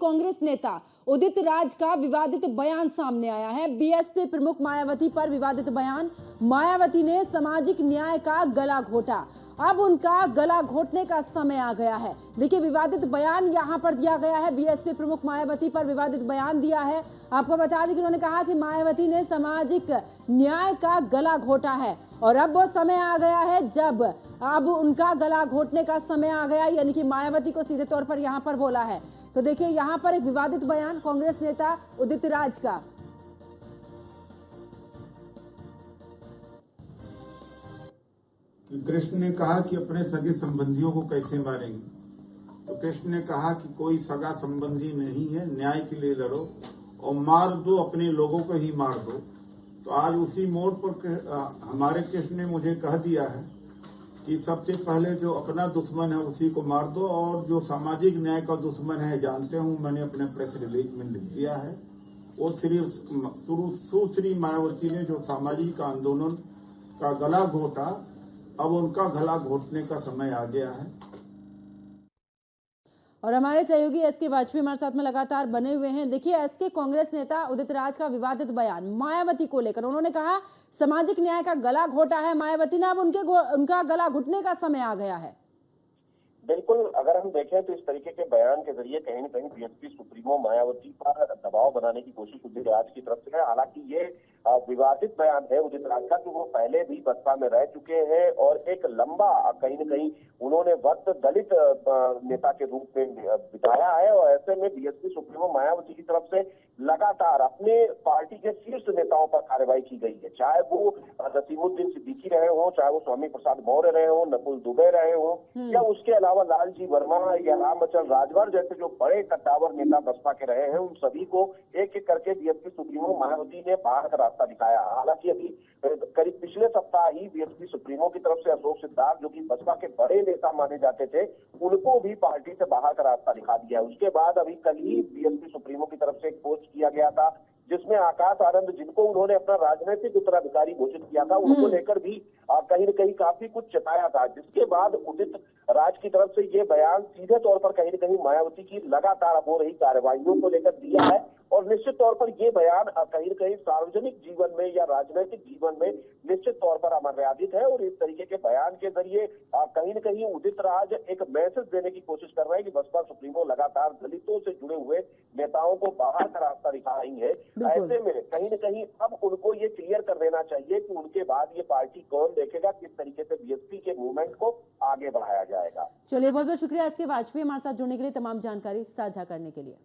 कांग्रेस नेता उदित राज का विवादित बयान सामने आया है। बीएसपी प्रमुख मायावती पर विवादित बयान। मायावती ने सामाजिक न्याय का गला घोटा। अब उनका गला घोटने का समय आ गया है। देखिए, विवादित बयान यहां पर दिया गया है। बीएसपी प्रमुख मायावती पर विवादित बयान दिया है। आपको बता दें कि उन्होंने कहा कि मायावती ने सामाजिक न्याय का गला घोटा है और अब वो समय आ गया है जब अब उनका गला घोटने का समय आ गया, यानी कि मायावती को सीधे तौर पर यहां पर बोला है। तो देखिए, यहां पर एक विवादित बयान कांग्रेस नेता उदित राज का। कि कृष्ण ने कहा कि अपने सगे संबंधियों को कैसे मारेंगे, तो कृष्ण ने कहा कि कोई सगा संबंधी नहीं है, न्याय के लिए लड़ो और मार दो, अपने लोगों को ही मार दो। तो आज उसी मोड़ पर हमारे कृष्ण ने मुझे कह दिया है कि सबसे पहले जो अपना दुश्मन है उसी को मार दो, और जो सामाजिक न्याय का दुश्मन है, जानते हूं, मैंने अपने प्रेस रिलीज में लिख दिया है, वो सुश्री मायावती ने जो सामाजिक आंदोलन का गला घोटा, अब उनका गला घोटने का समय आ गया है। और हमारे सहयोगी एसके वाजपेयी हमारे साथ में लगातार बने हुए हैं। देखिए, एसके, कांग्रेस नेता उदित राज का विवादित बयान मायावती को लेकर। उन्होंने कहा सामाजिक न्याय का गला घोटा है मायावती ने, अब उनका गला घुटने का समय आ गया है। बिल्कुल, अगर हम देखें तो इस तरीके के बयान के जरिए कहीं न कहीं बीएसपी सुप्रीमो मायावती पर दबाव बनाने की कोशिश उदित राज की तरफ से है। हालांकि ये विवादित बयान है उदित राज का कि वो पहले भी बसपा में रह चुके हैं और एक लंबा कहीं न कहीं उन्होंने वक्त दलित नेता के रूप में बिताया है, और ऐसे में बीएसपी सुप्रीमो मायावती की तरफ से लगातार अपने पार्टी के शीर्ष नेताओं पर कार्रवाई की गई है। चाहे वो नसीमुद्दीन सिद्दीकी रहे हो, चाहे वो स्वामी प्रसाद मौर्य रहे हो, नकुल दुबे रहे हो, या उसके अलावा लालजी वर्मा या रामचंद्र राजभर जैसे जो बड़े कद्दावर नेता बसपा के रहे हैं, उन सभी को एक एक करके बीएसपी सुप्रीमो मायावती ने बाहर का रास्ता दिखाया। हालांकि अभी करीब पिछले सप्ताह ही बीएसपी सुप्रीमो की तरफ से अशोक सिद्धार्थ, जो कि बसपा के बड़े नेता माने जाते थे, उनको भी पार्टी से बाहर का रास्ता दिखा दिया। उसके बाद अभी कल ही बीएसपी सुप्रीमो की तरफ से एक पोस्ट किया गया था जिसमें आकाश आनंद, जिनको उन्होंने अपना राजनीतिक उत्तराधिकारी घोषित किया था, उनको लेकर भी कहीं न कहीं काफी कुछ चताया था। जिसके बाद उदित राज की तरफ से ये बयान सीधे तौर पर कहीं न कहीं मायावती की लगातार हो रही कार्रवाइयों को लेकर दिया है, और निश्चित तौर पर ये बयान कहीं न कहीं सार्वजनिक जीवन में या राजनीतिक जीवन में निश्चित तौर पर अमर्यादित है। और इस तरीके के बयान के जरिए कहीं न कहीं उदित राज एक मैसेज देने की कोशिश कर रहे हैं कि बसपा सुप्रीमो लगातार दलितों से जुड़े हुए नेताओं को बाहर का रास्ता दिखा रही है। ऐसे में कहीं न कहीं अब उनको ये क्लियर कर देना चाहिए कि उनके बाद ये पार्टी कौन देखेगा, किस तरीके से बीएसपी के मूवमेंट को आगे बढ़ाया जाएगा। चलिए, बहुत बहुत शुक्रिया एसके वाजपेयी हमारे साथ जुड़ने के लिए, तमाम जानकारी साझा करने के लिए।